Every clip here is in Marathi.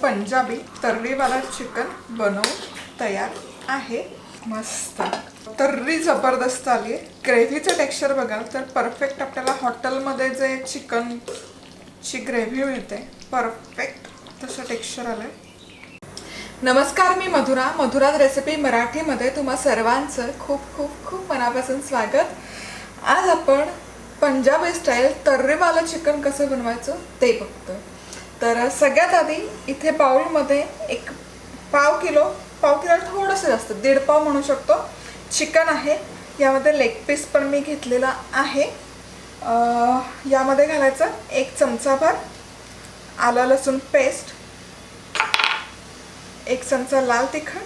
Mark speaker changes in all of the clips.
Speaker 1: पंजाबी तर्रीवाला चिकन बनवून तयार आहे। मस्त तर्री जबरदस्त आली आहे। ग्रेव्हीचं टेक्स्चर बघाल तर परफेक्ट आपल्याला हॉटेलमध्ये जे चिकनची ग्रेव्ही मिळते परफेक्ट तसं टेक्स्चर आलंय। नमस्कार, मी मधुराज रेसिपी मराठीमध्ये तुम्हा सर्वांचं खूप खूप खूप मनापासून स्वागत। आज आपण पंजाबी स्टाईल तर्रीवाला चिकन कसं बनवायचं ते बघतो। तर सगळ्यात आधी इथे बाउलमध्ये एक पाव किलो थोडंसं जास्त 1.5 पाव म्हणू शकतो चिकन आहे। यामध्ये लेग पीस पण मी घेतलेला आहे। यामध्ये घालायचं 1 चमचाभर आलं लसूण पेस्ट, 1 चमचा लाल तिखट,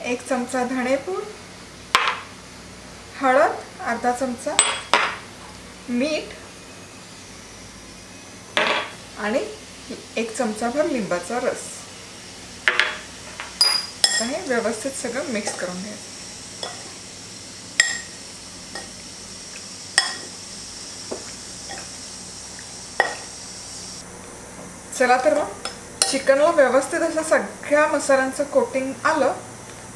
Speaker 1: 1 चमचा धणेपूड, हळद अर्धा चमचा, मीठ आणि 1 चमचाभर लिंबाचा रस। आता हे व्यवस्थित सगळं मिक्स करून घ्यायचं। चला तर मग चिकनला व्यवस्थित असं सगळ्या मसाल्यांचं कोटिंग आलं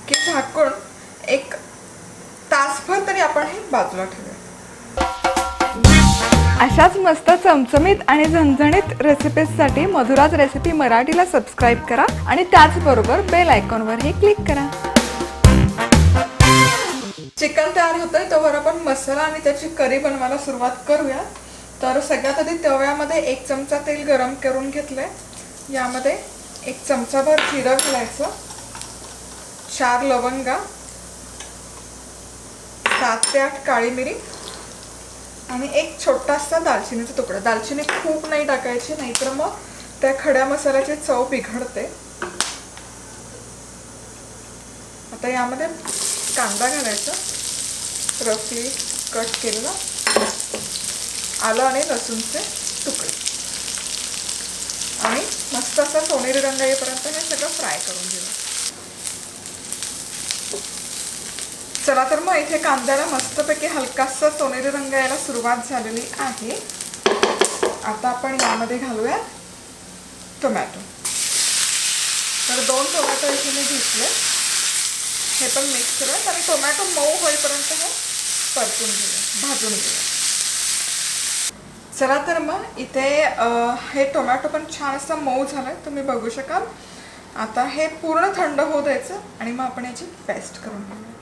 Speaker 1: की झाकून 1 तासभर तरी आपण हे बाजूला ठेवूया। अशाच मस्त चमचमीत आणि झणझणीत रेसिपीजसाठी मधुराज रेसिपी मराठीला सबस्क्राइब करा आणि त्याचबरोबर बेल आयकॉनवरही क्लिक करा। चिकन तयार होतंय तोवर आपण मसाला आणि त्याची करी बनवायला सुरुवात करूया। तर सगळ्यात आधी तव्यामध्ये 1 चमचा तेल गरम करून घेतलंय। यामध्ये 1 चमचाभर जिरं घालायचं, 4 लवंगा, 7 ते 8 काळी मिरी आणि 1 छोटासा दालचिनीचा तुकडा। दालचिनी खूप नाही टाकायची, नाहीतर मग त्या खड्या मसाल्याची चव बिघडते। आता यामध्ये कांदा घालायचा, रफली कट केलेला, आलं आणि लसूणचे तुकडे आणि मस्त असा सोनेरी रंग येईपर्यंत हे सगळं फ्राय करून घेऊ। चला तर मग इथे कांद्याला मस्तपैकी हलकासा सोनेरी रंग यायला सुरुवात झालेली आहे। आता आपण यामध्ये घालूया टोमॅटो। तर 2 टोमॅटो इथे मी घेतले, हे पण मिक्स करूया आणि टोमॅटो मऊ होईपर्यंत हे परतून घेऊया, भाजून घेऊया। चला तर मग इथे हे टोमॅटो पण छान असं मऊ झालंय, तुम्ही बघू शकाल। आता हे पूर्ण थंड होऊ द्यायचं आणि मग आपण याची पेस्ट करून घेऊया।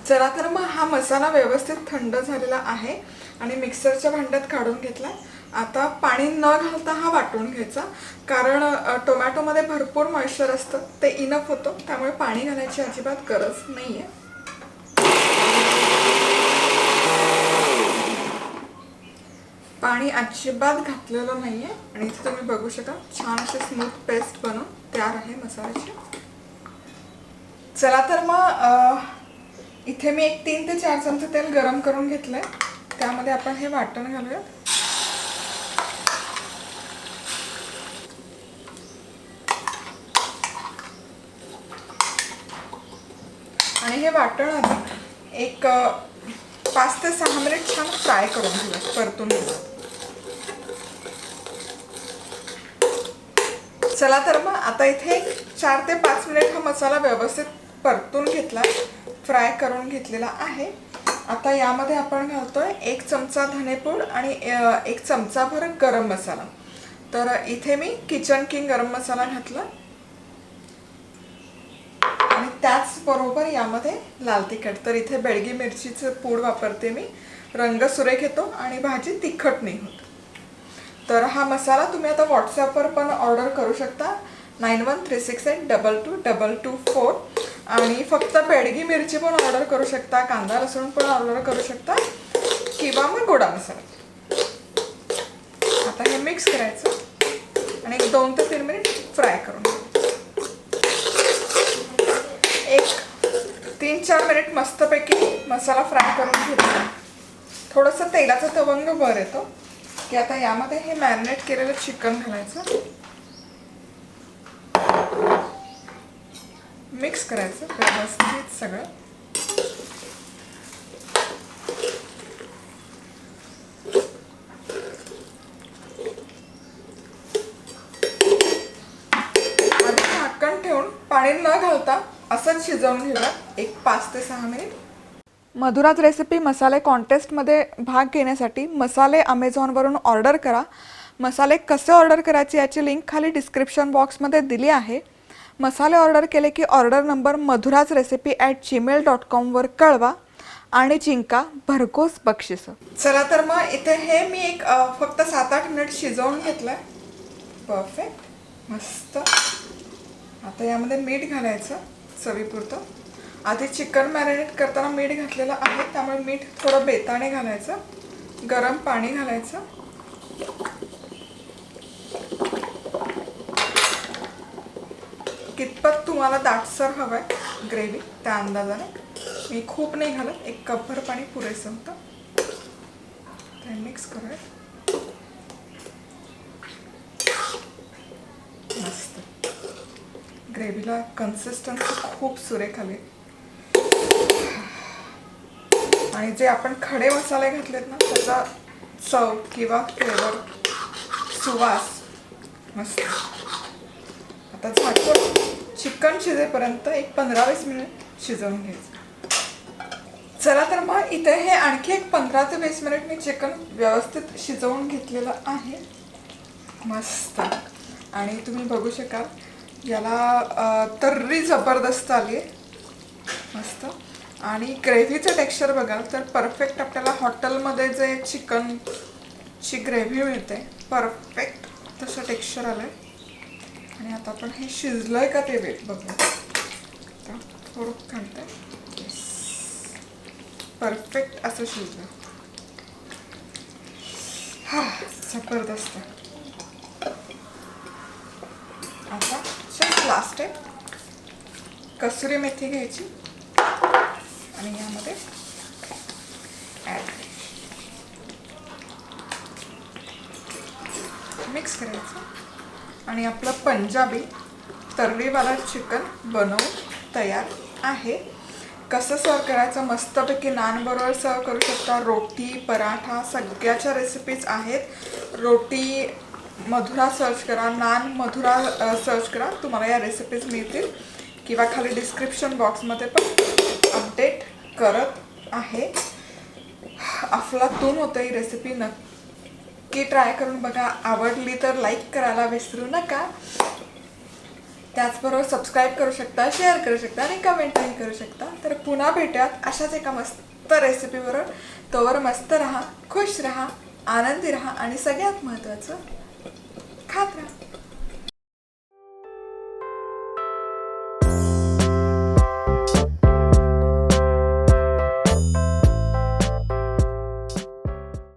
Speaker 1: चला तर मग हा मसाला व्यवस्थित थंड झालेला आहे आणि मिक्सरच्या भांड्यात काढून घेतला। आता पाणी न घालता हा वाटून घ्यायचा, कारण टोमॅटोमध्ये भरपूर मॉइश्चर असतं, ते इनफ होतं, त्यामुळे पाणी घालायची अजिबात गरज नाहीये। पाणी अजिबात घातलेलं नाहीये आणि इथे तुम्ही बघू शकाल छान अशी स्मूथ पेस्ट बनवून तयार आहे मसाल्याची। चला तर मग इथे मी 3 ते 4 चमचे तेल गरम करून घेतलंय, त्यामध्ये आपण हे वाटण घालूया। आणि हे वाटण आधी एक 5 ते 6 मिनिट छान फ्राय करून घेऊया, परतून घेऊया। चला तर मग आता इथे 4 ते 5 मिनिट हा मसाला व्यवस्थित परतून घेतला, फ्राय करून घेतलेला आहे। आता यामध्ये आपण घालतोय 1 चमचा धणेपूड आणि 1 चमचाभर गरम मसाला। तर इथे मी किचन किंग गरम मसाला घातला आणि त्याचबरोबर यामध्ये लाल तिखट। तर इथे बेडगी मिरचीचं पूड वापरते मी, रंग सुरेख येतो आणि भाजी तिखट नाही होत। तर हा मसाला तुम्ही आता व्हॉट्सॲपवर पण ऑर्डर करू शकता, 9136822224 आणि फक्त बेडगी मिरची पण ऑर्डर करू शकता, कांदा लसूण पण ऑर्डर करू शकता किंवा मग गोडा मसाला। आता हे मिक्स करायचं आणि 2 ते 3 मिनिट फ्राय करून घ्यायचं। 3-4 मिनिट मस्तपैकी मसाला फ्राय करून घेतला, थोडंसं तेलाचा तवंग वर येतो की आता यामध्ये हे मॅरिनेट केलेलं चिकन घालायचं, मिक्स करायचं व्यवस्थित सगळं। पाणी न घालता असंच शिजवून घेऊया एक 5 ते 6 मिनिट. मधुराज रेसिपी मसाले कॉन्टेस्टमध्ये भाग घेण्यासाठी मसाले अमेझॉनवरून ऑर्डर करा. मसाले कसे ऑर्डर करायचे याची लिंक खाली डिस्क्रिप्शन बॉक्समध्ये दिली आहे. मसाले ऑर्डर केले की ऑर्डर नंबर madhurajrecipe@gmail.com वर कळवा आणि जिंका भरघोस बक्षिसं. चला तर मग इथे हे मी एक फक्त 7-8 मिनिट शिजवून घेतलंय. परफेक्ट मस्त. आता यामध्ये मीठ घालायचं चवीपुरतं. आधी चिकन मॅरिनेट करताना मीठ घातलेलं आहे त्यामुळे मीठ थोडं बेताने घालायचं. गरम पाणी घालायचं. कितपत तुम्हाला दाटसर हवंय ग्रेव्ही त्या अंदाजाने. मी खूप नाही घालत, 1 कपभर पाणी पुरेसं होतं. ते मिक्स करूया. मस्त. ग्रेव्हीला कन्सिस्टन्सी खूप सुरेख आली. आणि जे आपण खडे मसाले घातलेत ना त्याचा चव किंवा फ्लेवर सुवास मस्त. आता झाकून चिकन शिजेपर्यंत एक 15-20 मिनिट शिजवून घ्यायचं. चला तर मग इथे हे आणखी एक 15 ते 20 मिनिट मी चिकन व्यवस्थित शिजवून घेतलेलं आहे. मस्त. आणि तुम्ही बघू शकाल याला तर्री जबरदस्त आली आहे. मस्त. आणि ग्रेव्हीचं टेक्स्चर बघाल तर परफेक्ट आपल्याला हॉटेलमध्ये जे चिकनची ग्रेव्ही मिळते परफेक्ट तसं टेक्स्चर आलं आहे. आणि आता आपण हे शिजलंय का ते वेट बघू. थोडं घालते. परफेक्ट असं शिजलं. हा जबरदस्त. आता जस्ट लास्ट आहे कसुरी मेथी घ्यायची आणि यामध्ये ॲड मिक्स करायचं. आणि आपलं पंजाबी तर्रीवाला चिकन बनवून तयार आहे. कसं सर्व करायचं मस्तपैकी नानबरोबर सर्व करू शकता. रोटी पराठा सगळ्याच्या रेसिपीज आहेत. रोटी मधुरा सर्च करा, नान मधुरा सर्च करा, तुम्हाला या रेसिपीज मिळतील. किंवा खाली डिस्क्रिप्शन बॉक्समध्ये पण अपडेट करत आहे. अफलातून होतं ही रेसिपी. नक्की ट्राय करून बघा. आवडली तर लाईक करायला विसरू नका. त्याचबरोबर सबस्क्राईब करू शकता, शेअर करू शकता आणि कमेंटही करू शकता. तर पुन्हा भेटूयात अशाच एका मस्त रेसिपीबरोबर. तोवर मस्त राहा, खुश राहा, आनंदी राहा आणि सगळ्यात महत्त्वाचं खात राहा.